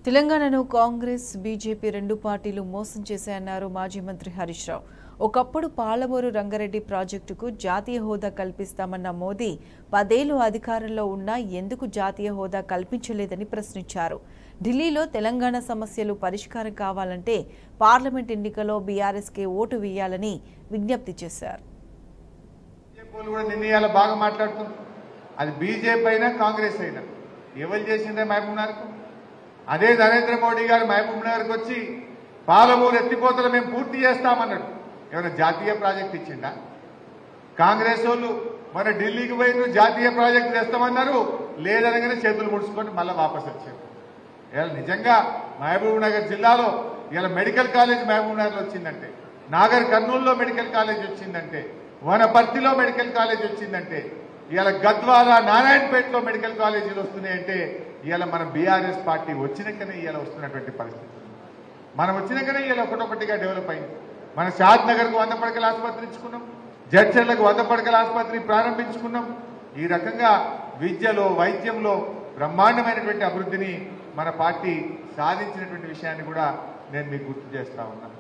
తెలంగాణను కాంగ్రెస్ బీజేపీ రెండు పార్టీలు మోసం చేశాయన్నారు మాజీ మంత్రి హరీష్ రావు. ఒకప్పుడు పాలమూరు రంగారెడ్డి ప్రాజెక్టుకు జాతీయ హోదా కల్పిస్తామన్న మోదీ 10 ఏళ్లు అధికారంలో ఉన్నా ఎందుకు జాతీయ హోదా కల్పించలేదని ప్రశ్నించారు. ఢిల్లీలో తెలంగాణ సమస్యలు పరిష్కారం కావాలంటే పార్లమెంట్ ఎన్నికల్లో బీఆర్ఎస్కే ఓటు వేయాలని విజ్ఞప్తి చేశారు. అది బీజేపీ అయినా కాంగ్రెస్ అయినా ఎవరు చేసిందే మహబూబ్నగర్కు? అదే నరేంద్ర మోడీ గారు మహబూబ్నగర్కి వచ్చి పాలమూరు ఎత్తిపోతలు మేము పూర్తి చేస్తామన్నాడు. ఏమైనా జాతీయ ప్రాజెక్ట్ ఇచ్చిందా? కాంగ్రెస్ వాళ్ళు మన ఢిల్లీకి పోయి జాతీయ ప్రాజెక్టు తెస్తామన్నారు, లేదనగానే చేతులు ముడుచుకొని మళ్ళీ వాపసు వచ్చారు. ఇలా నిజంగా మహబూబ్నగర్ జిల్లాలో ఇలా మెడికల్ కాలేజ్ మహబూబ్నగర్లో వచ్చిందంటే, నాగర్ కర్నూలులో మెడికల్ కాలేజ్ వచ్చిందంటే, వనపర్తిలో మెడికల్ కాలేజ్ వచ్చిందంటే, ఇలా గద్వాల నారాయణపేటలో మెడికల్ కాలేజీలు వస్తున్నాయంటే ఇలా మన బీఆర్ఎస్ పార్టీ వచ్చినాకనే ఇలా వస్తున్నటువంటి పరిస్థితి. మనం వచ్చినాకనే ఇలా ఒకటొకటిగా డెవలప్ అయింది. మన షాద్ నగర్కు 100 పడకల ఆసుపత్రి ఇచ్చుకున్నాం, జడ్చర్లకు 100 పడకల ఆసుపత్రి ప్రారంభించుకున్నాం. ఈ రకంగా విద్యలో వైద్యంలో బ్రహ్మాండమైనటువంటి అభివృద్ధిని మన పార్టీ సాధించినటువంటి విషయాన్ని కూడా నేను మీకు గుర్తు చేస్తా ఉన్నా.